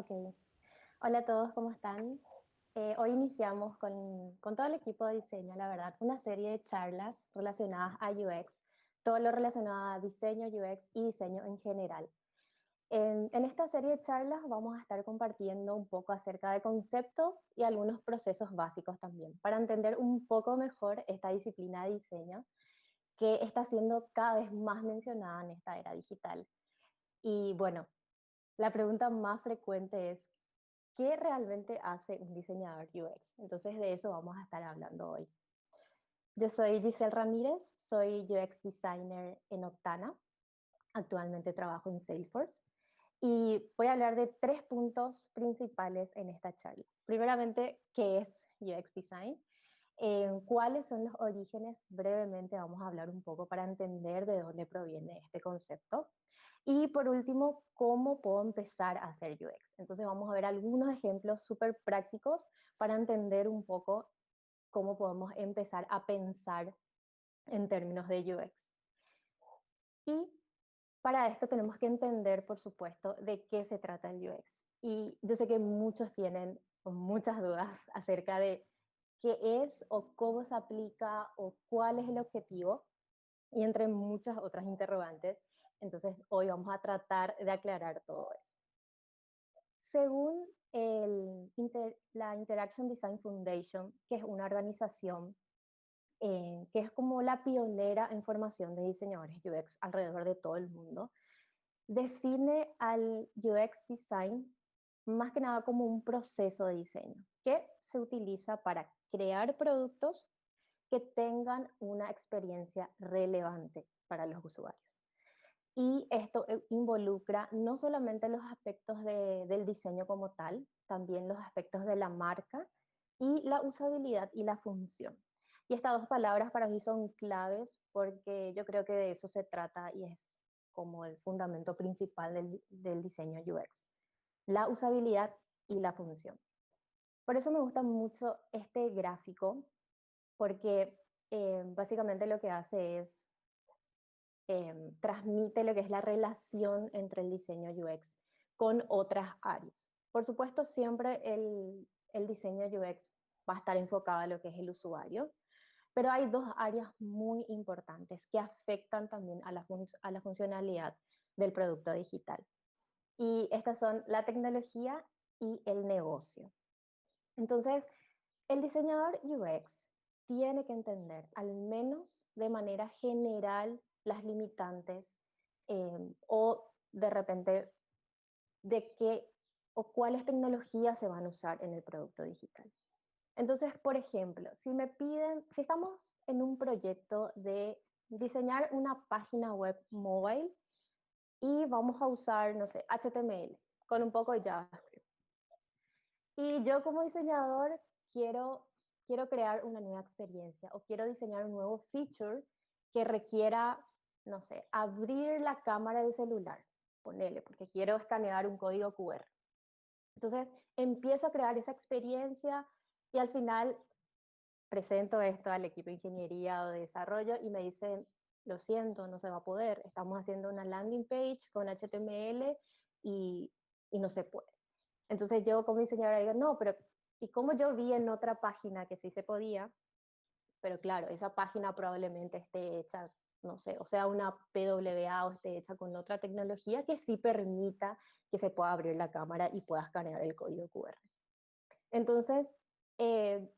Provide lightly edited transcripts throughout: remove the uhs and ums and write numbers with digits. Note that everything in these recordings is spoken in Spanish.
Ok. Hola a todos, ¿cómo están? Hoy iniciamos con todo el equipo de diseño, la verdad, una serie de charlas relacionadas a UX, todo lo relacionado a diseño, UX y diseño en general. En esta serie de charlas vamos a estar compartiendo un poco acerca de conceptos y algunos procesos básicos también, para entender un poco mejor esta disciplina de diseño que está siendo cada vez más mencionada en esta era digital. Y bueno, la pregunta más frecuente es, ¿qué realmente hace un diseñador UX? Entonces de eso vamos a estar hablando hoy. Yo soy Giselle Ramírez, soy UX designer en Octana, actualmente trabajo en Salesforce y voy a hablar de tres puntos principales en esta charla. Primeramente, ¿qué es UX design? ¿Cuáles son los orígenes? Brevemente vamos a hablar un poco para entender de dónde proviene este concepto. Y por último, ¿cómo puedo empezar a hacer UX? Entonces vamos a ver algunos ejemplos súper prácticos para entender un poco cómo podemos empezar a pensar en términos de UX. Y para esto tenemos que entender, por supuesto, de qué se trata el UX. Y yo sé que muchos tienen muchas dudas acerca de qué es o cómo se aplica o cuál es el objetivo y entre muchas otras interrogantes. Entonces, hoy vamos a tratar de aclarar todo eso. Según la Interaction Design Foundation, que es una organización que es como la pionera en formación de diseñadores UX alrededor de todo el mundo, define al UX design más que nada como un proceso de diseño que se utiliza para crear productos que tengan una experiencia relevante para los usuarios. Y esto involucra no solamente los aspectos del diseño como tal, también los aspectos de la marca y la usabilidad y la función. Y estas dos palabras para mí son claves porque yo creo que de eso se trata y es como el fundamento principal del diseño UX, la usabilidad y la función. Por eso me gusta mucho este gráfico porque básicamente lo que hace es transmite lo que es la relación entre el diseño UX con otras áreas. Por supuesto, siempre el diseño UX va a estar enfocado a lo que es el usuario, pero hay dos áreas muy importantes que afectan también a la funcionalidad del producto digital. Y estas son la tecnología y el negocio. Entonces, el diseñador UX tiene que entender, al menos de manera general, las limitantes o de repente de qué o cuáles tecnologías se van a usar en el producto digital. Entonces, por ejemplo, si estamos en un proyecto de diseñar una página web mobile y vamos a usar, no sé, HTML con un poco de JavaScript. Y yo como diseñador quiero, quiero crear una nueva experiencia o quiero diseñar un nuevo feature que requiera, no sé, abrir la cámara del celular, ponele, porque quiero escanear un código QR. Entonces empiezo a crear esa experiencia y al final presento esto al equipo de ingeniería o de desarrollo y me dicen, lo siento, no se va a poder, estamos haciendo una landing page con HTML y, y no se puede. Entonces yo como diseñadora digo, no, pero ¿y cómo yo vi en otra página que sí se podía? Pero claro, esa página probablemente esté hecha, no sé, o sea, una PWA o esté hecha con otra tecnología que sí permita que se pueda abrir la cámara y pueda escanear el código QR. Entonces, eh,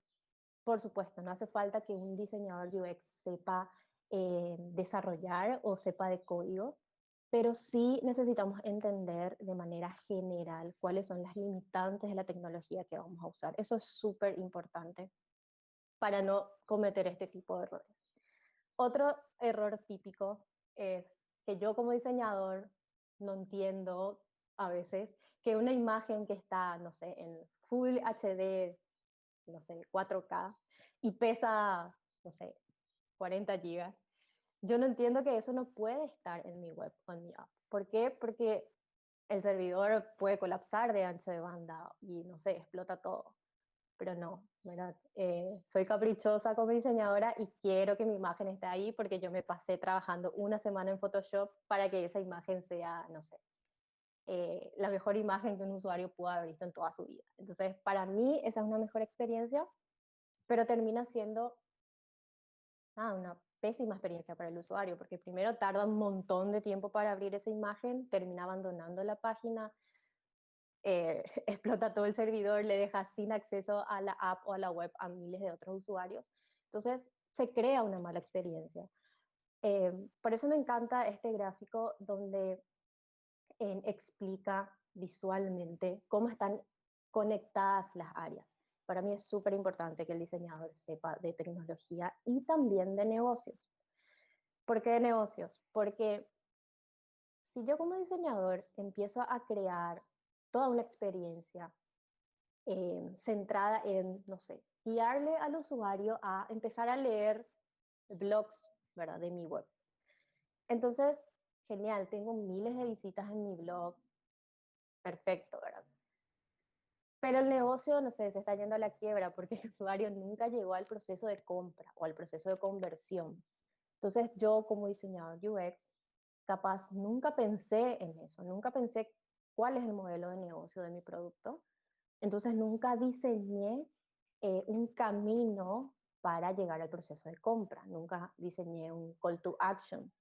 por supuesto, no hace falta que un diseñador UX sepa desarrollar o sepa de códigos, pero sí necesitamos entender de manera general cuáles son las limitantes de la tecnología que vamos a usar. Eso es súper importante para no cometer este tipo de errores. Otro error típico es que yo como diseñador no entiendo a veces que una imagen que está, no sé, en Full HD, no sé, 4K y pesa, no sé, 40 gigas, yo no entiendo que eso no puede estar en mi web o en mi app. ¿Por qué? Porque el servidor puede colapsar de ancho de banda y no sé, explota todo. Pero no, ¿verdad? Soy caprichosa como diseñadora y quiero que mi imagen esté ahí porque yo me pasé trabajando una semana en Photoshop para que esa imagen sea, no sé, la mejor imagen que un usuario pudo haber visto en toda su vida. Entonces, para mí esa es una mejor experiencia, pero termina siendo una pésima experiencia para el usuario, porque primero tarda un montón de tiempo para abrir esa imagen, termina abandonando la página, explota todo el servidor, le deja sin acceso a la app o a la web a miles de otros usuarios. Entonces, se crea una mala experiencia. Por eso me encanta este gráfico donde explica visualmente cómo están conectadas las áreas. Para mí es súper importante que el diseñador sepa de tecnología y también de negocios. ¿Por qué de negocios? Porque si yo como diseñador empiezo a crear toda una experiencia centrada en, no sé, guiarle al usuario a empezar a leer blogs, ¿verdad?, de mi web. Entonces, genial, tengo miles de visitas en mi blog, perfecto, ¿verdad? Pero el negocio, no sé, se está yendo a la quiebra porque el usuario nunca llegó al proceso de compra o al proceso de conversión. Entonces yo como diseñador UX, capaz nunca pensé en eso, nunca pensé cuál es el modelo de negocio de mi producto. Entonces nunca diseñé un camino para llegar al proceso de compra, nunca diseñé un call to action.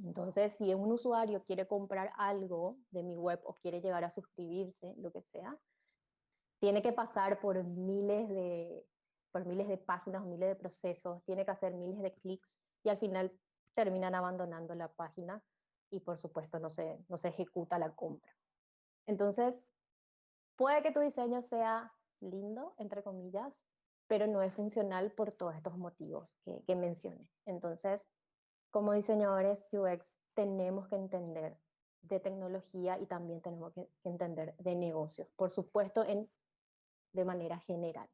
Entonces, si un usuario quiere comprar algo de mi web o quiere llegar a suscribirse, lo que sea, tiene que pasar por miles de páginas, miles de procesos, tiene que hacer miles de clics y al final terminan abandonando la página y por supuesto no se ejecuta la compra. Entonces, puede que tu diseño sea lindo, entre comillas, pero no es funcional por todos estos motivos que mencioné. Entonces, como diseñadores UX, tenemos que entender de tecnología y también tenemos que entender de negocios. Por supuesto, de manera general.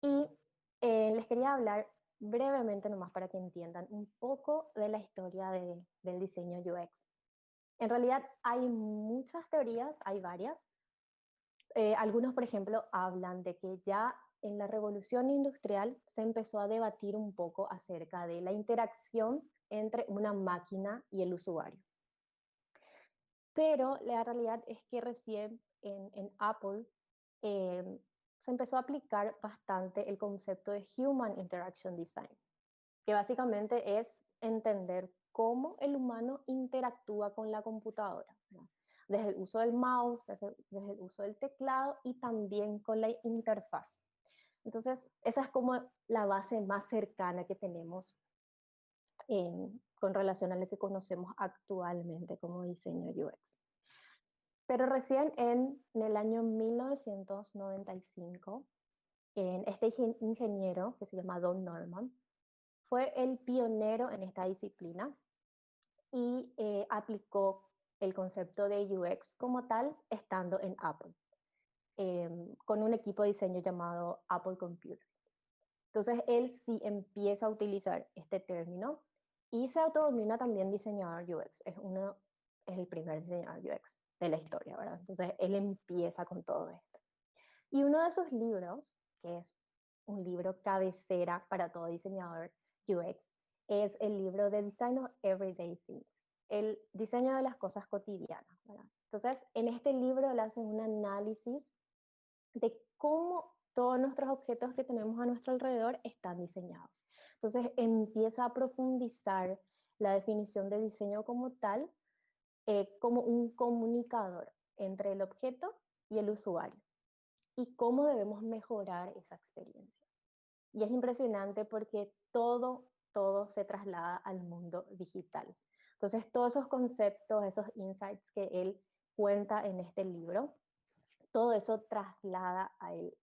Y les quería hablar brevemente nomás para que entiendan un poco de la historia del diseño UX. En realidad hay muchas teorías, hay varias. Algunos, por ejemplo, hablan de que ya en la revolución industrial se empezó a debatir un poco acerca de la interacción entre una máquina y el usuario. Pero la realidad es que recién en Apple se empezó a aplicar bastante el concepto de Human Interaction Design, que básicamente es entender cómo el humano interactúa con la computadora, ¿no? Desde el uso del mouse, desde el uso del teclado y también con la interfaz. Entonces, esa es como la base más cercana que tenemos con relación a lo que conocemos actualmente como diseño UX. Pero recién en el año 1995, este ingeniero, que se llama Don Norman, fue el pionero en esta disciplina y aplicó el concepto de UX como tal estando en Apple, con un equipo de diseño llamado Apple Computer. Entonces él sí empieza a utilizar este término y se autodenomina también diseñador UX. Es el primer diseñador UX de la historia, ¿verdad? Entonces él empieza con todo esto. Y uno de sus libros, que es un libro cabecera para todo diseñador UX, es el libro de Design of Everyday Things, el diseño de las cosas cotidianas, ¿verdad? Entonces, en este libro le hacen un análisis de cómo todos nuestros objetos que tenemos a nuestro alrededor están diseñados. Entonces, empieza a profundizar la definición de diseño como tal, como un comunicador entre el objeto y el usuario y cómo debemos mejorar esa experiencia. Y es impresionante porque todo se traslada al mundo digital. Entonces, todos esos conceptos, esos insights que él cuenta en este libro, todo eso traslada al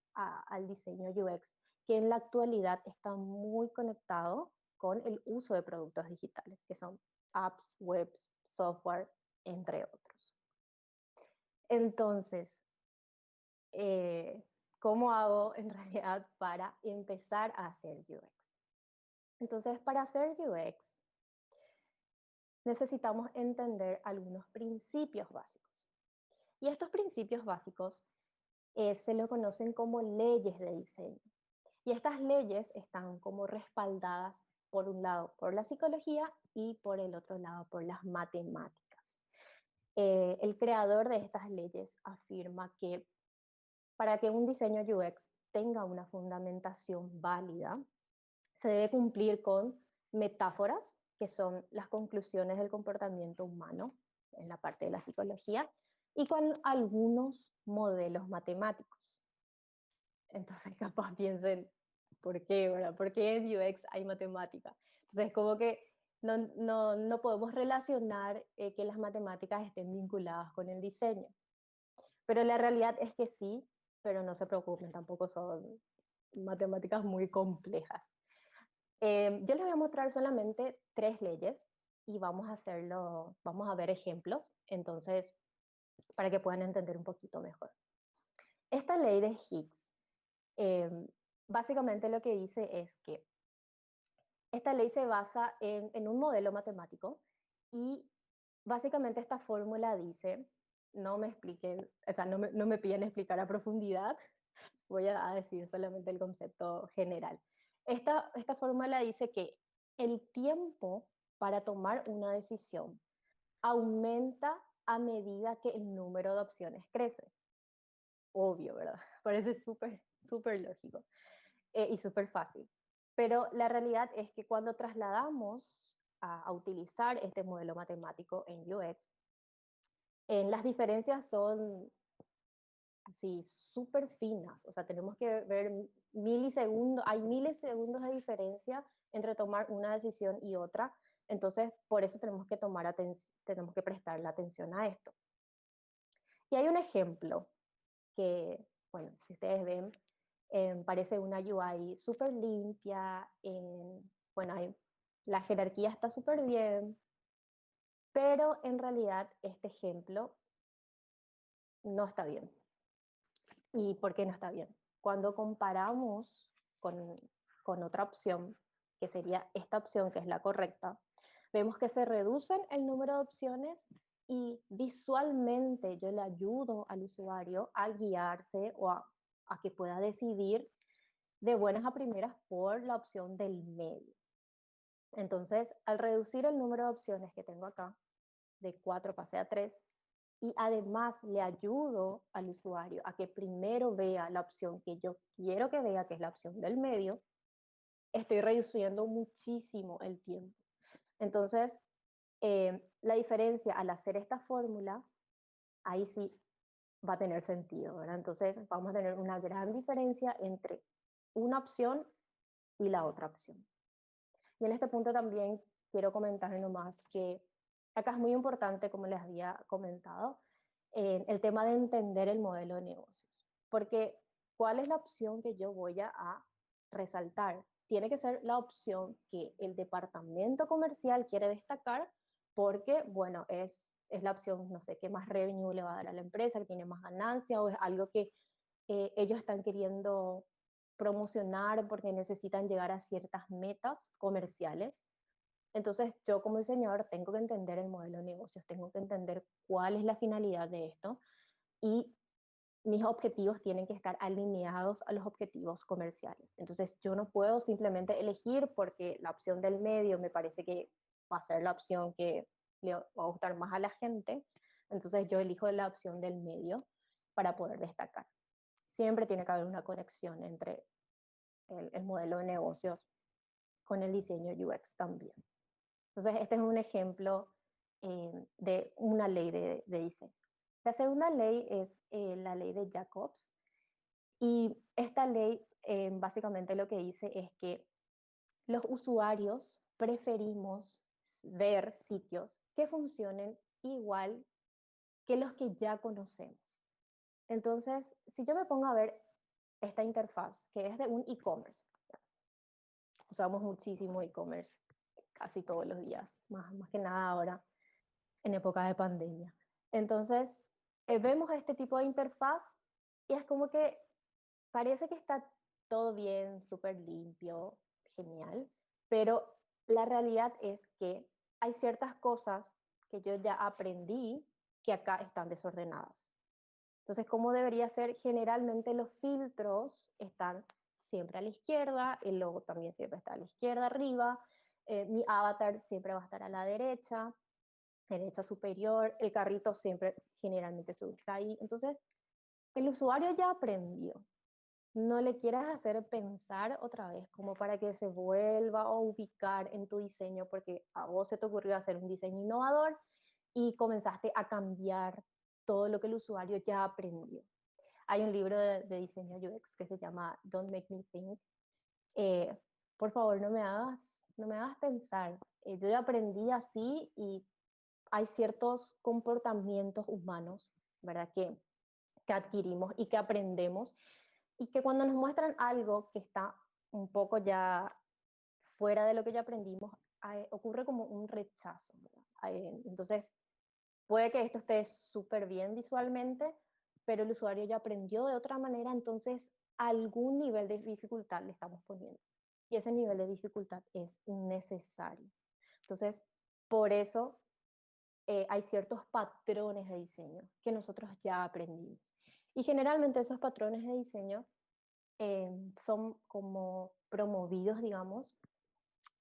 diseño UX, que en la actualidad está muy conectado con el uso de productos digitales, que son apps, webs, software, entre otros. Entonces, ¿cómo hago en realidad para empezar a hacer UX? Entonces, para hacer UX, necesitamos entender algunos principios básicos. Y estos principios básicos se lo conocen como leyes de diseño. Y estas leyes están como respaldadas, por un lado, por la psicología y por el otro lado, por las matemáticas. El creador de estas leyes afirma que para que un diseño UX tenga una fundamentación válida, se debe cumplir con metáforas, que son las conclusiones del comportamiento humano en la parte de la psicología, y con algunos modelos matemáticos. Entonces, capaz piensen, ¿por qué, verdad? ¿Por qué en UX hay matemática? Entonces, como que no podemos relacionar que las matemáticas estén vinculadas con el diseño. Pero la realidad es que sí, pero no se preocupen, tampoco son matemáticas muy complejas. Yo les voy a mostrar solamente tres leyes y vamos a hacerlo, vamos a ver ejemplos, entonces, para que puedan entender un poquito mejor. Esta ley de Higgs, eh, básicamente lo que dice es que esta ley se basa en un modelo matemático y básicamente esta fórmula dice, no me expliquen, o sea, no me piden explicar a profundidad, voy a decir solamente el concepto general. Esta fórmula dice que el tiempo para tomar una decisión aumenta a medida que el número de opciones crece. Obvio, ¿verdad? Parece súper lógico y súper fácil. Pero la realidad es que cuando trasladamos a utilizar este modelo matemático en UX, las diferencias son así súper finas, o sea, tenemos que ver milisegundos, hay milisegundos de diferencia entre tomar una decisión y otra, entonces por eso tenemos que prestarle atención a esto. Y hay un ejemplo que, bueno, si ustedes ven, parece una UI súper limpia, bueno, la jerarquía está súper bien, pero en realidad este ejemplo no está bien. ¿Y por qué no está bien? Cuando comparamos con, con otra opción, que sería esta opción, que es la correcta, vemos que se reducen el número de opciones y visualmente yo le ayudo al usuario a guiarse o a que pueda decidir de buenas a primeras por la opción del medio. Entonces, al reducir el número de opciones que tengo acá, de 4 pasé a 3, y además le ayudo al usuario a que primero vea la opción que yo quiero que vea, que es la opción del medio, estoy reduciendo muchísimo el tiempo. Entonces, la diferencia al hacer esta fórmula, ahí sí va a tener sentido, ¿verdad? Entonces, vamos a tener una gran diferencia entre una opción y la otra opción. Y en este punto también quiero comentar nomás que acá es muy importante, como les había comentado, el tema de entender el modelo de negocios. Porque, ¿cuál es la opción que yo voy a resaltar? Tiene que ser la opción que el departamento comercial quiere destacar porque, bueno, es la opción, no sé, que más revenue le va a dar a la empresa, que tiene más ganancia o es algo que ellos están queriendo promocionar porque necesitan llegar a ciertas metas comerciales. Entonces, yo como diseñador tengo que entender el modelo de negocios, tengo que entender cuál es la finalidad de esto y mis objetivos tienen que estar alineados a los objetivos comerciales. Entonces, yo no puedo simplemente elegir porque la opción del medio me parece que va a ser la opción que le va a gustar más a la gente. Entonces, yo elijo la opción del medio para poder destacar. Siempre tiene que haber una conexión entre el modelo de negocios con el diseño UX también. Entonces, este es un ejemplo de una ley de diseño. La segunda ley es la ley de Jacobs. Y esta ley básicamente lo que dice es que los usuarios preferimos ver sitios que funcionen igual que los que ya conocemos. Entonces, si yo me pongo a ver esta interfaz, que es de un e-commerce, usamos muchísimo e-commerce casi todos los días, más que nada ahora en época de pandemia. Entonces, vemos este tipo de interfaz y es como que parece que está todo bien, súper limpio, genial, pero la realidad es que hay ciertas cosas que yo ya aprendí que acá están desordenadas. Entonces, ¿cómo debería ser? Generalmente los filtros están siempre a la izquierda, el logo también siempre está a la izquierda arriba, mi avatar siempre va a estar a la derecha, derecha superior, el carrito siempre generalmente se ubica ahí. Entonces, el usuario ya aprendió. No le quieras hacer pensar otra vez como para que se vuelva a ubicar en tu diseño porque a vos se te ocurrió hacer un diseño innovador y comenzaste a cambiar todo lo que el usuario ya aprendió. Hay un libro de diseño UX que se llama Don't Make Me Think. Eh, por favor, no me hagas pensar. Yo ya aprendí así y hay ciertos comportamientos humanos, ¿verdad? Que adquirimos y que aprendemos y que cuando nos muestran algo que está un poco ya fuera de lo que ya aprendimos, ocurre como un rechazo, ¿verdad? Entonces, puede que esto esté súper bien visualmente, pero el usuario ya aprendió de otra manera, entonces algún nivel de dificultad le estamos poniendo. Y ese nivel de dificultad es innecesario. Entonces, por eso hay ciertos patrones de diseño que nosotros ya aprendimos. Y generalmente esos patrones de diseño son como promovidos, digamos,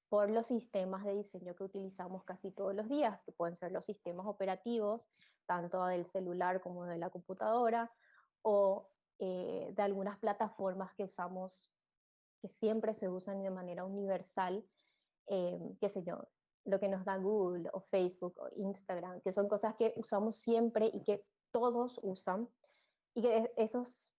por los sistemas de diseño que utilizamos casi todos los días, que pueden ser los sistemas operativos, tanto del celular como de la computadora, o de algunas plataformas que usamos, que siempre se usan de manera universal, qué sé yo, lo que nos da Google o Facebook o Instagram, que son cosas que usamos siempre y que todos usan, y que esos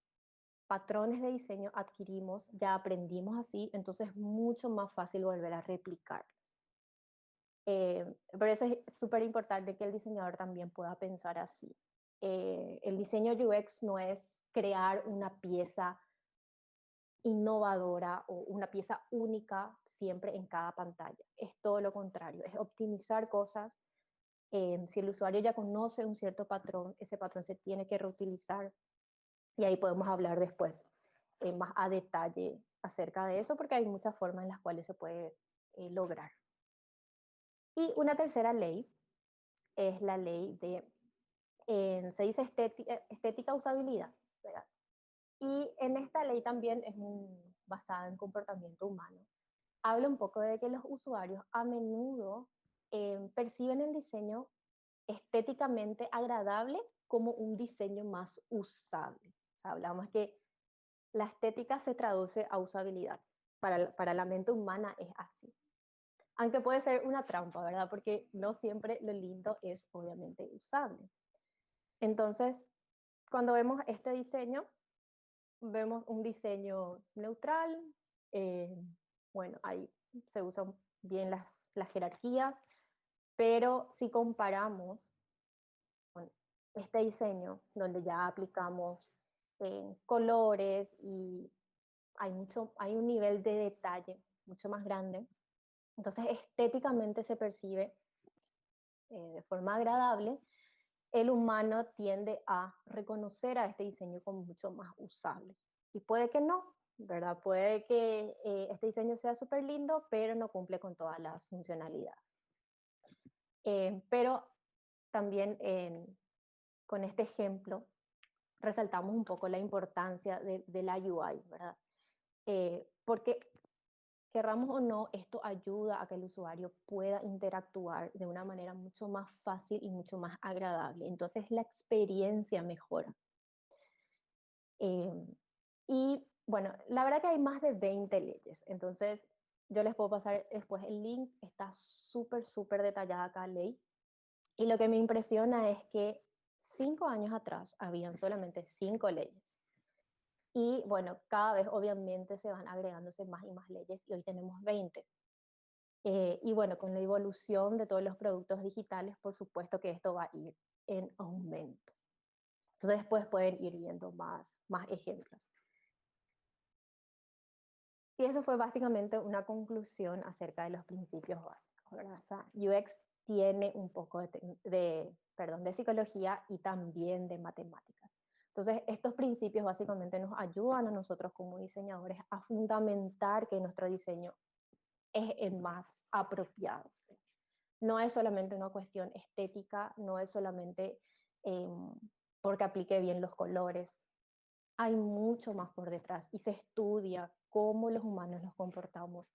patrones de diseño adquirimos, ya aprendimos así, entonces es mucho más fácil volver a replicar. Por eso es súper importante que el diseñador también pueda pensar así. El diseño UX no es crear una pieza innovadora o una pieza única siempre en cada pantalla. Es todo lo contrario, es optimizar cosas. Si el usuario ya conoce un cierto patrón, ese patrón se tiene que reutilizar y ahí podemos hablar después más a detalle acerca de eso porque hay muchas formas en las cuales se puede lograr. Y una tercera ley es la ley de, se dice estética usabilidad, ¿verdad? Y en esta ley también es basada en comportamiento humano. Habla un poco de que los usuarios a menudo perciben el diseño estéticamente agradable como un diseño más usable. O sea, hablamos que la estética se traduce a usabilidad. Para la mente humana es así. Aunque puede ser una trampa, ¿verdad? Porque no siempre lo lindo es obviamente usable. Entonces, cuando vemos este diseño, vemos un diseño neutral, eh, bueno, ahí se usan bien las jerarquías, pero si comparamos con este diseño, donde ya aplicamos colores y hay un nivel de detalle mucho más grande, entonces estéticamente se percibe de forma agradable, el humano tiende a reconocer a este diseño como mucho más usable. Y puede que no, ¿verdad? Puede que este diseño sea súper lindo, pero no cumple con todas las funcionalidades. Pero también con este ejemplo resaltamos un poco la importancia de la UI, ¿verdad? Porque querramos o no, esto ayuda a que el usuario pueda interactuar de una manera mucho más fácil y mucho más agradable. Entonces la experiencia mejora. Eh, y bueno, la verdad que hay más de 20 leyes. Entonces yo les puedo pasar después el link. Está súper, súper detallada cada ley. Y lo que me impresiona es que 5 años atrás habían solamente 5 leyes. Y bueno, cada vez obviamente se van agregándose más y más leyes y hoy tenemos 20. Y bueno, con la evolución de todos los productos digitales, por supuesto que esto va a ir en aumento. Entonces después pueden ir viendo más ejemplos. Y eso fue básicamente una conclusión acerca de los principios básicos, ¿verdad? O sea, UX tiene un poco de psicología y también de matemáticas. Entonces, estos principios básicamente nos ayudan a nosotros como diseñadores a fundamentar que nuestro diseño es el más apropiado. No es solamente una cuestión estética, no es solamente eh, porque aplique bien los colores. Hay mucho más por detrás y se estudia cómo los humanos nos comportamos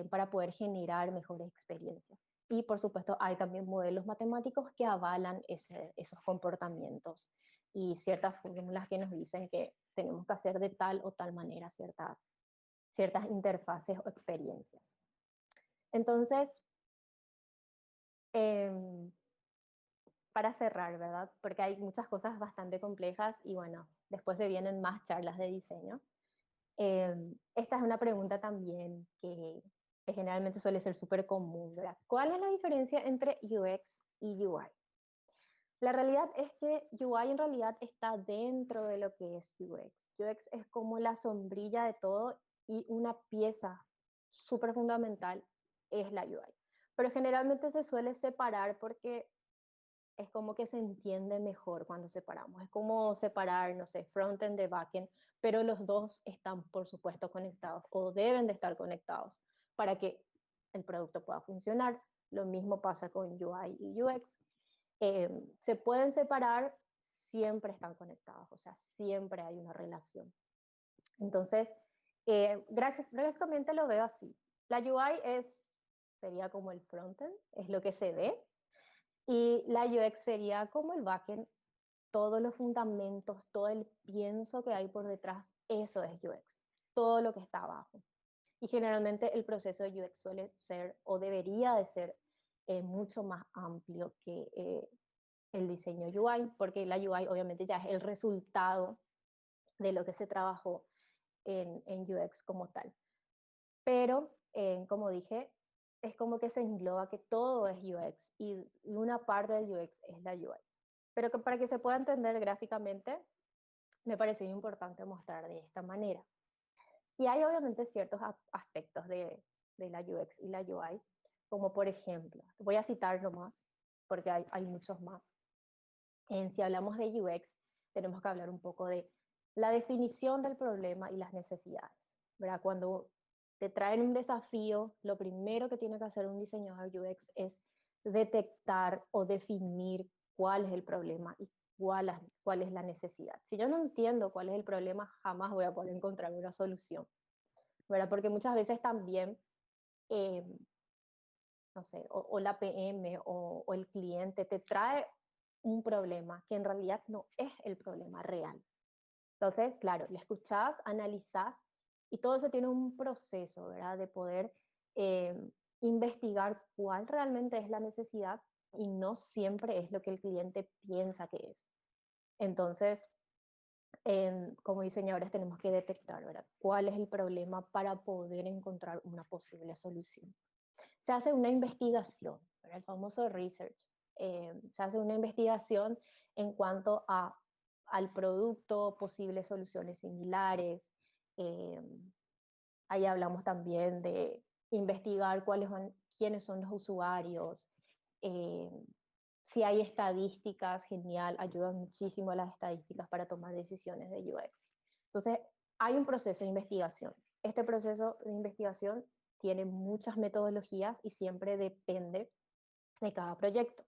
para poder generar mejores experiencias. Y por supuesto hay también modelos matemáticos que avalan esos comportamientos y ciertas fórmulas que nos dicen que tenemos que hacer de tal o tal manera ciertas interfaces o experiencias. Entonces, eh, para cerrar, ¿verdad? Porque hay muchas cosas bastante complejas y bueno, después se vienen más charlas de diseño. Esta es una pregunta también que generalmente suele ser súper común, ¿verdad? ¿Cuál es la diferencia entre UX y UI? La realidad es que UI en realidad está dentro de lo que es UX. UX es como la sombrilla de todo y una pieza súper fundamental es la UI. Pero generalmente se suele separar porque es como que se entiende mejor cuando separamos. Es como separar, no sé, frontend de backend, pero los dos están, por supuesto, conectados o deben de estar conectados para que el producto pueda funcionar. Lo mismo pasa con UI y UX. Se pueden separar, siempre están conectados, o sea, siempre hay una relación. Entonces, gráficamente lo veo así. La UI sería como el frontend, es lo que se ve, y la UX sería como el backend, todos los fundamentos, todo el pienso que hay por detrás, eso es UX, todo lo que está abajo. Y generalmente el proceso de UX suele ser o debería de ser mucho más amplio que el diseño UI, porque la UI obviamente ya es el resultado de lo que se trabajó en UX como tal. Pero, como dije, es como que se engloba que todo es UX y una parte del UX es la UI. Pero que para que se pueda entender gráficamente, me pareció importante mostrar de esta manera. Y hay obviamente ciertos aspectos de la UX y la UI, como por ejemplo, voy a citar nomás, porque hay muchos más. Si hablamos de UX, tenemos que hablar un poco de la definición del problema y las necesidades, ¿verdad? Cuando te traen un desafío, lo primero que tiene que hacer un diseñador UX es detectar o definir cuál es el problema y cuál es la necesidad. Si yo no entiendo cuál es el problema, jamás voy a poder encontrar una solución, ¿verdad? Porque muchas veces también eh, no sé, o la PM o el cliente te trae un problema que en realidad no es el problema real. Entonces, claro, le escuchás, analizás y todo eso tiene un proceso, ¿verdad? De poder eh, investigar cuál realmente es la necesidad y no siempre es lo que el cliente piensa que es. Entonces, como diseñadores tenemos que detectar, ¿verdad? ¿Cuál es el problema para poder encontrar una posible solución? Se hace una investigación, ¿verdad? El famoso research. Se hace una investigación en cuanto al producto, posibles soluciones similares. Eh, Ahí hablamos también de investigar quiénes son los usuarios. eh, si hay estadísticas, genial, ayudan muchísimo a las estadísticas para tomar decisiones de UX. Entonces, hay un proceso de investigación. Este proceso de investigación tiene muchas metodologías y siempre depende de cada proyecto.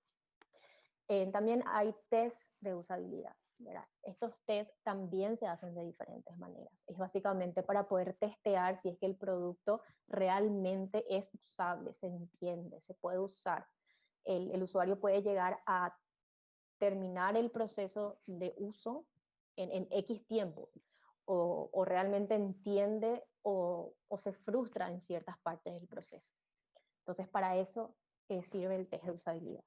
También hay test de usabilidad, ¿verdad? Estos test también se hacen de diferentes maneras. Es básicamente para poder testear si es que el producto realmente es usable, se entiende, se puede usar. El usuario puede llegar a terminar el proceso de uso en X tiempo o realmente entiende o se frustra en ciertas partes del proceso. Entonces, para eso sirve el test de usabilidad.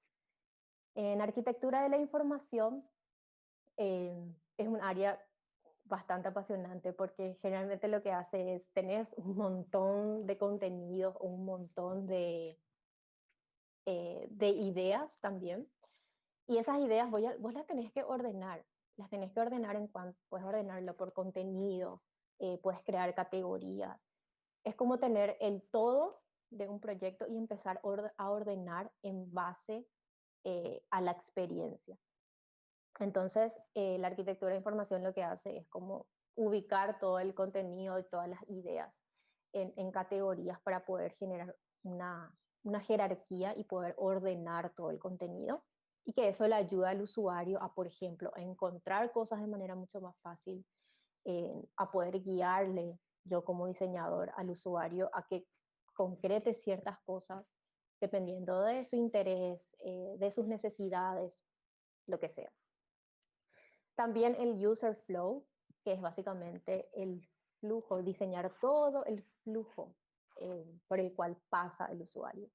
En arquitectura de la información es un área bastante apasionante porque generalmente lo que hace es tener un montón de contenidos, un montón de ideas también. Y esas ideas vos las tenés que ordenar. Las tenés que ordenar en cuanto, puedes ordenarlo por contenido, puedes crear categorías. Es como tener el todo de un proyecto y empezar a ordenar en base a la experiencia. Entonces, la arquitectura de información lo que hace es como ubicar todo el contenido y todas las ideas en categorías para poder generar una jerarquía y poder ordenar todo el contenido y que eso le ayuda al usuario a, por ejemplo, a encontrar cosas de manera mucho más fácil, a poder guiarle yo como diseñador al usuario a que concrete ciertas cosas dependiendo de su interés, de sus necesidades, lo que sea. También el user flow, que es básicamente el flujo, diseñar todo el flujo por el cual pasa el usuario,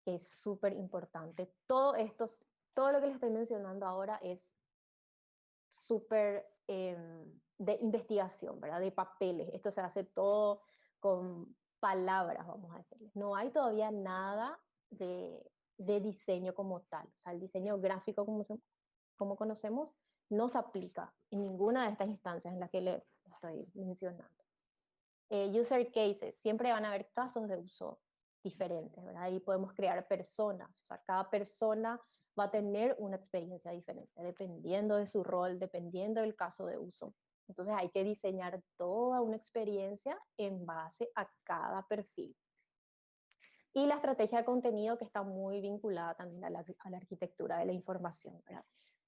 que es súper importante. Todo lo que les estoy mencionando ahora es súper de investigación, ¿verdad? De papeles. Esto se hace todo con palabras, vamos a decirles. No hay todavía nada de diseño como tal. O sea, el diseño gráfico como conocemos no se aplica en ninguna de estas instancias en las que le estoy mencionando. User cases, siempre van a haber casos de uso diferentes, ¿verdad? Ahí podemos crear personas, o sea, cada persona va a tener una experiencia diferente, dependiendo de su rol, dependiendo del caso de uso. Entonces hay que diseñar toda una experiencia en base a cada perfil. Y la estrategia de contenido que está muy vinculada también a la arquitectura de la información, ¿verdad?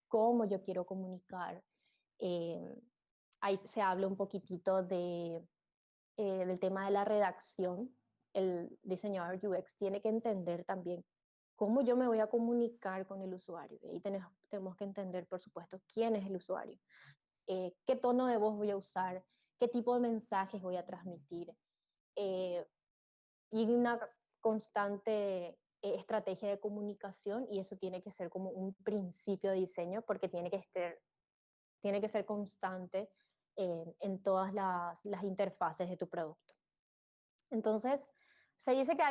Cómo yo quiero comunicar. Eh, Ahí se habla un poquitito del tema de la redacción. El diseñador UX tiene que entender también cómo yo me voy a comunicar con el usuario. Y ahí tenemos que entender, por supuesto, quién es el usuario, qué tono de voz voy a usar, qué tipo de mensajes voy a transmitir. Eh, y una constante estrategia de comunicación, y eso tiene que ser como un principio de diseño porque tiene que ser constante en todas las interfaces de tu producto. Entonces, se dice que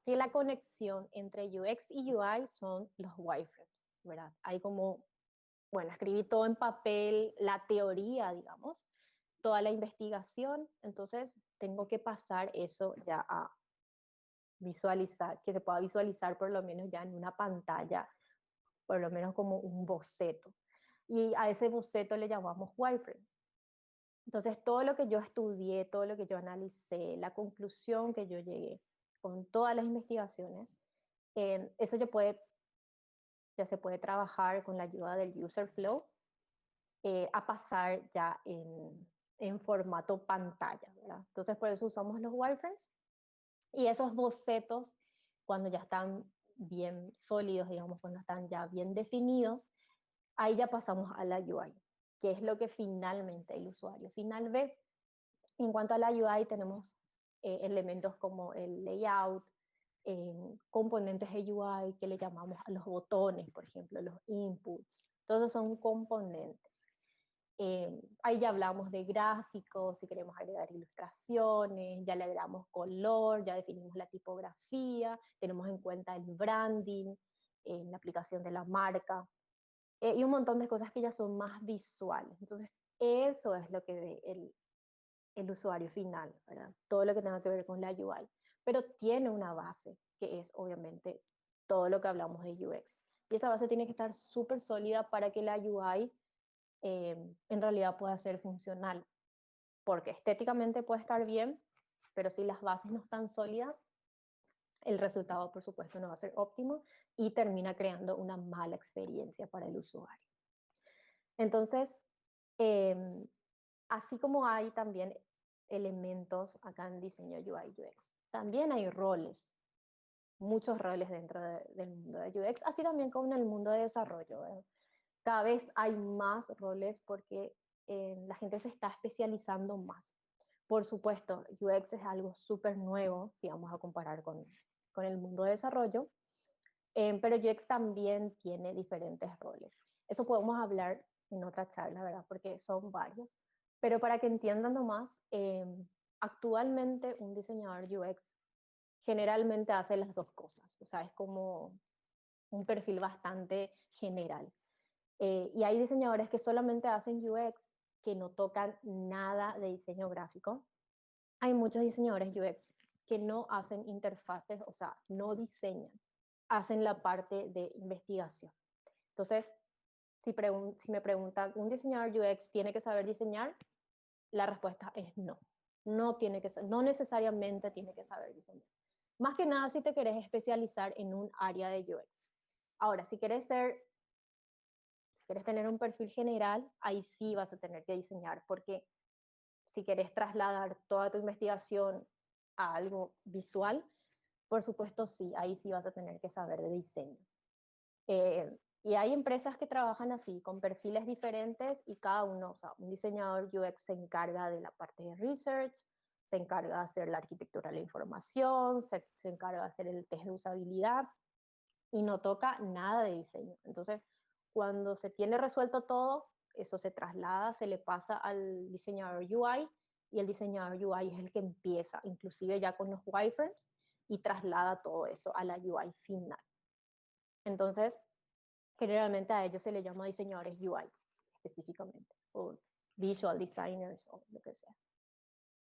que la conexión entre UX y UI son los wireframes, ¿verdad? Hay como, bueno, escribí todo en papel, la teoría, digamos, toda la investigación, entonces tengo que pasar eso ya a visualizar, que se pueda visualizar por lo menos ya en una pantalla, por lo menos como un boceto. Y a ese boceto le llamamos wireframes. Entonces, todo lo que yo estudié, todo lo que yo analicé, la conclusión que yo llegué con todas las investigaciones, eso ya se puede trabajar con la ayuda del user flow a pasar ya en formato pantalla, ¿verdad? Entonces, por eso usamos los wireframes y esos bocetos, cuando ya están bien sólidos, digamos, cuando están ya bien definidos, ahí ya pasamos a la UI, que es lo que finalmente el usuario final ve. En cuanto a la UI, tenemos elementos como el layout, componentes de UI que le llamamos a los botones, por ejemplo, los inputs. Todos son componentes. Ahí ya hablamos de gráficos, si queremos agregar ilustraciones, ya le agregamos color, ya definimos la tipografía, tenemos en cuenta el branding, la aplicación de la marca, y un montón de cosas que ya son más visuales. Entonces, eso es lo que ve el usuario final, ¿verdad? Todo lo que tenga que ver con la UI, pero tiene una base, que es obviamente todo lo que hablamos de UX. Y esa base tiene que estar súper sólida para que la UI en realidad pueda ser funcional, porque estéticamente puede estar bien, pero si las bases no están sólidas, el resultado, por supuesto, no va a ser óptimo y termina creando una mala experiencia para el usuario. Entonces, eh, así como hay también elementos acá en diseño UI UX, también hay roles, muchos roles dentro del mundo de UX, así también como en el mundo de desarrollo. Cada vez hay más roles porque la gente se está especializando más. Por supuesto, UX es algo súper nuevo, si vamos a comparar con el mundo de desarrollo, pero UX también tiene diferentes roles. Eso podemos hablar en otra charla, ¿verdad? Porque son varios. Pero para que entiendan nomás, actualmente un diseñador UX generalmente hace las dos cosas. O sea, es como un perfil bastante general. Y hay diseñadores que solamente hacen UX, que no tocan nada de diseño gráfico. Hay muchos diseñadores UX que no hacen interfaces, o sea, no diseñan, hacen la parte de investigación. Entonces, si me preguntan, ¿un diseñador UX tiene que saber diseñar? La respuesta es no. No necesariamente tiene que saber diseñar. Más que nada si te querés especializar en un área de UX. Ahora, si quieres tener un perfil general, ahí sí vas a tener que diseñar, porque si quieres trasladar toda tu investigación a algo visual, por supuesto sí, ahí sí vas a tener que saber de diseño. Eh, y hay empresas que trabajan así, con perfiles diferentes y cada uno, o sea, un diseñador UX se encarga de la parte de research, se encarga de hacer la arquitectura de la información, se encarga de hacer el test de usabilidad y no toca nada de diseño. Entonces, cuando se tiene resuelto todo, eso se traslada, se le pasa al diseñador UI y el diseñador UI es el que empieza, inclusive ya con los wireframes, y traslada todo eso a la UI final. Entonces, generalmente a ellos se les llama diseñadores UI específicamente, o visual designers o lo que sea.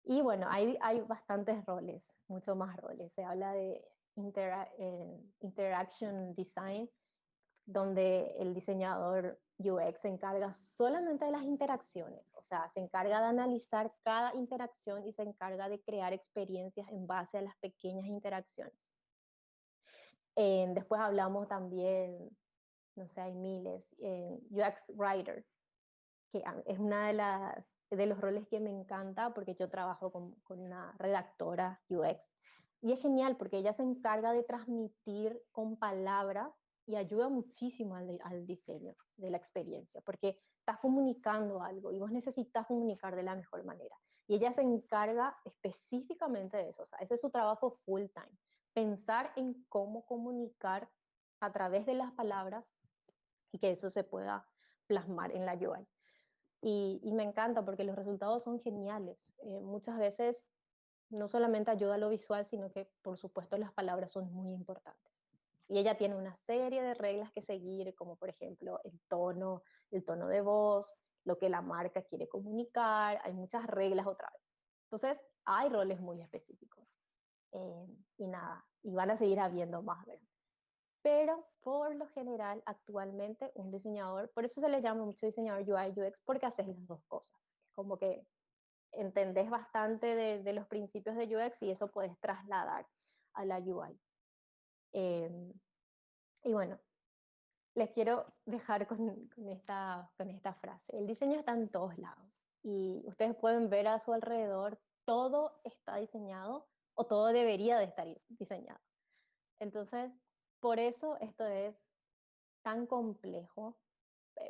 Y bueno, hay bastantes roles, mucho más roles. Se habla de interaction design, donde el diseñador UX se encarga solamente de las interacciones, o sea, se encarga de analizar cada interacción y se encarga de crear experiencias en base a las pequeñas interacciones. Después hablamos también, no sé, hay miles, UX Writer, que es una de los roles que me encanta porque yo trabajo con una redactora UX y es genial porque ella se encarga de transmitir con palabras y ayuda muchísimo al diseño de la experiencia porque estás comunicando algo y vos necesitas comunicar de la mejor manera. Y ella se encarga específicamente de eso, o sea, ese es su trabajo full time, pensar en cómo comunicar a través de las palabras y que eso se pueda plasmar en la UI. Y me encanta porque los resultados son geniales. Muchas veces no solamente ayuda a lo visual, sino que por supuesto las palabras son muy importantes. Y ella tiene una serie de reglas que seguir, como por ejemplo el tono de voz, lo que la marca quiere comunicar, hay muchas reglas otra vez. Entonces, hay roles muy específicos. Y nada, y van a seguir habiendo más, ¿verdad? Pero por lo general, actualmente, un diseñador, por eso se le llama mucho diseñador UI UX, porque haces las dos cosas. Es como que entendés bastante de los principios de UX y eso puedes trasladar a la UI. Y bueno, les quiero dejar con esta frase. El diseño está en todos lados y ustedes pueden ver a su alrededor, todo está diseñado o todo debería de estar diseñado. Entonces, por eso esto es tan complejo,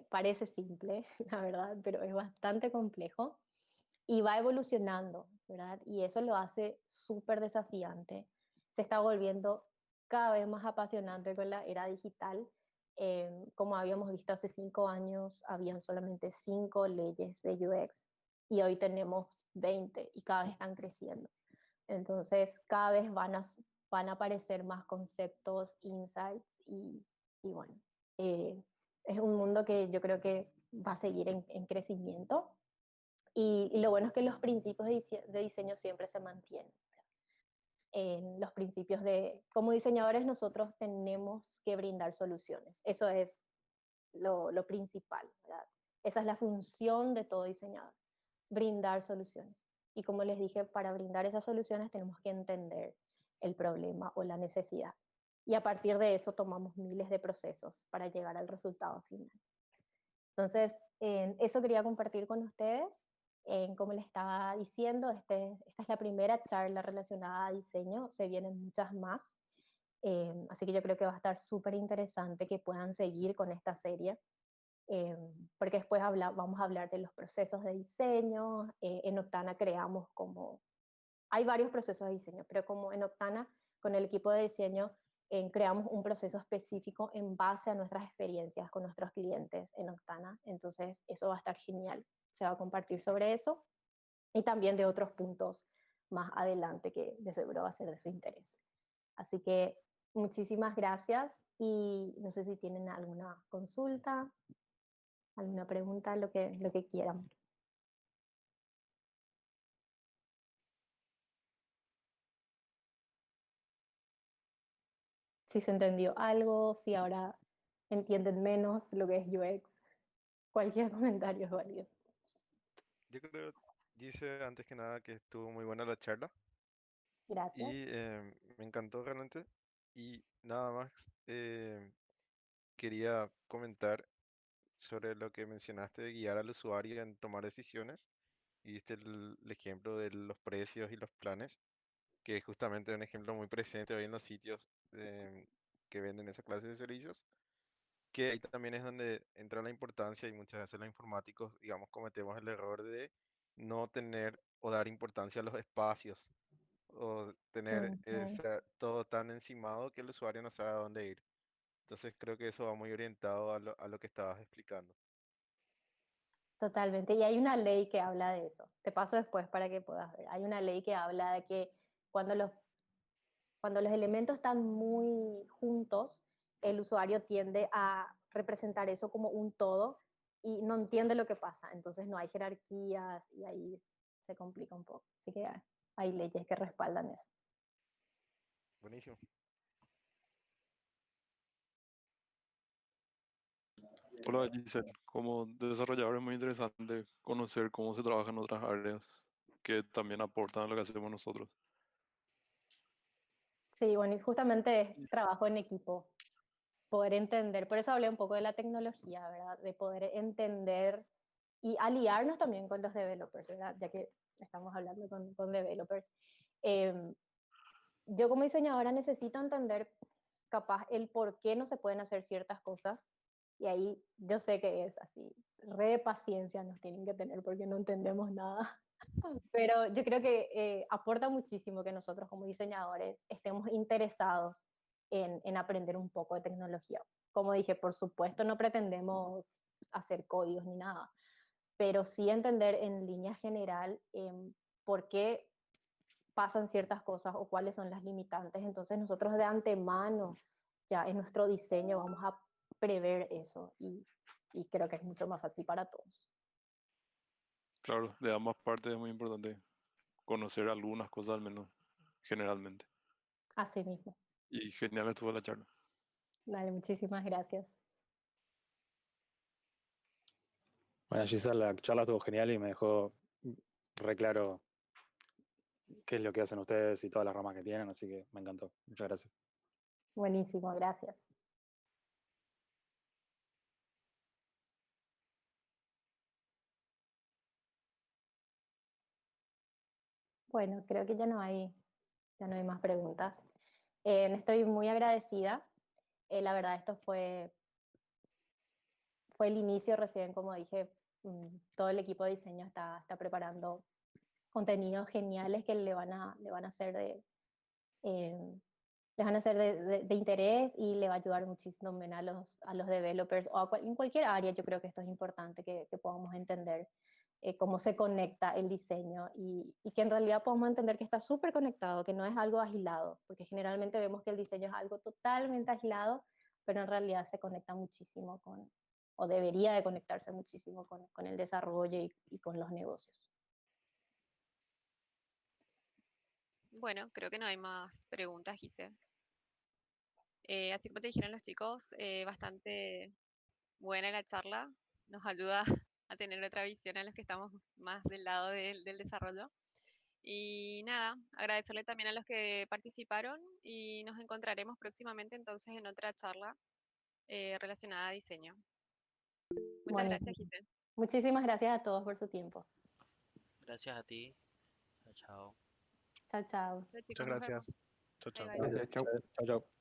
parece simple, la verdad, pero es bastante complejo y va evolucionando, ¿verdad? Y eso lo hace súper desafiante. Se está volviendo cada vez más apasionante con la era digital. Como habíamos visto hace 5 años, habían solamente 5 leyes de UX y hoy tenemos 20 y cada vez están creciendo. Entonces, cada vez van a aparecer más conceptos, insights y bueno, eh, es un mundo que yo creo que va a seguir en crecimiento y lo bueno es que los principios de diseño siempre se mantienen. En los principios como diseñadores nosotros tenemos que brindar soluciones. Eso es lo principal, ¿verdad? Esa es la función de todo diseñador, brindar soluciones. Y como les dije, para brindar esas soluciones tenemos que entender el problema o la necesidad. Y a partir de eso tomamos miles de procesos para llegar al resultado final. Entonces, eso quería compartir con ustedes. Como les estaba diciendo, esta es la primera charla relacionada a diseño, se vienen muchas más. Así que yo creo que va a estar súper interesante que puedan seguir con esta serie, porque después vamos a hablar de los procesos de diseño. En Octana creamos hay varios procesos de diseño, pero como en Octana, con el equipo de diseño, creamos un proceso específico en base a nuestras experiencias con nuestros clientes en Octana. Entonces, eso va a estar genial. Se va a compartir sobre eso y también de otros puntos más adelante que de seguro va a ser de su interés. Así que muchísimas gracias y no sé si tienen alguna consulta, alguna pregunta, lo que quieran. Si se entendió algo, si ahora entienden menos lo que es UX, cualquier comentario es válido. Yo creo, dice antes que nada que estuvo muy buena la charla Gracias. y me encantó realmente. Y nada más quería comentar sobre lo que mencionaste de guiar al usuario en tomar decisiones y diste el ejemplo de los precios y los planes. que es justamente un ejemplo muy presente hoy en los sitios que venden esa clase de servicios, que ahí también es donde entra la importancia y muchas veces los informáticos, digamos, cometemos el error de no tener o dar importancia a los espacios o tener Ujú. todo tan encimado que el usuario no sabe a dónde ir. Entonces creo que eso va muy orientado a lo que estabas explicando. Totalmente. Y hay una ley que habla de eso. Te paso después para que puedas ver. Hay una ley que habla de que cuando cuando los elementos están muy juntos, el usuario tiende a representar eso como un todo y no entiende lo que pasa. Entonces no hay jerarquías y ahí se complica un poco. Así que hay leyes que respaldan eso. Buenísimo. Hola Giselle, como desarrollador es muy interesante conocer cómo se trabaja en otras áreas que también aportan a lo que hacemos nosotros. Sí, bueno, y justamente es trabajo en equipo, poder entender, por eso hablé un poco de la tecnología, ¿verdad? De poder entender y aliarnos también con los developers, ¿verdad? Ya que estamos hablando con developers. Eh, yo como diseñadora necesito entender capaz el por qué no se pueden hacer ciertas cosas y ahí yo sé que es así, re de paciencia nos tienen que tener porque no entendemos nada, pero yo creo que aporta muchísimo que nosotros como diseñadores estemos interesados en aprender un poco de tecnología. Como dije, por supuesto no pretendemos hacer códigos ni nada, pero sí entender en línea general por qué pasan ciertas cosas o cuáles son las limitantes. Entonces nosotros de antemano, ya en nuestro diseño, vamos a prever eso y creo que es mucho más fácil para todos. Claro, de ambas partes es muy importante conocer algunas cosas al menos, generalmente. Así mismo. Y genial estuvo la charla. Dale, muchísimas gracias. Bueno, Giselle, la charla estuvo genial y me dejó re claro qué es lo que hacen ustedes y todas las ramas que tienen, así que me encantó. Muchas gracias. Buenísimo, gracias. Bueno, creo que ya no hay más preguntas. Estoy muy agradecida. La verdad, esto fue el inicio recién, como dije, todo el equipo de diseño está preparando contenidos geniales que le van a hacer eh, les van a ser de interés y le va a ayudar muchísimo también a los developers o en cualquier área. Yo creo que esto es importante que podamos entender cómo se conecta el diseño y que en realidad podamos entender que está súper conectado, que no es algo aislado, porque generalmente vemos que el diseño es algo totalmente aislado, pero en realidad se conecta muchísimo o debería de conectarse muchísimo con el desarrollo y con los negocios. Bueno, creo que no hay más preguntas, Gise. Así como te dijeron los chicos, bastante buena la charla. Nos ayuda a tener otra visión a los que estamos más del lado del desarrollo. Y nada, agradecerle también a los que participaron y nos encontraremos próximamente entonces en otra charla relacionada a diseño. Muchas gracias, Buenísimo. Gise. Muchísimas gracias a todos por su tiempo. Gracias a ti. Chao, chao. Chao, chao. Chao, Muchas chicos, nos vemos. gracias. Chao, Bye, chao. bye. Gracias. Chau, chau.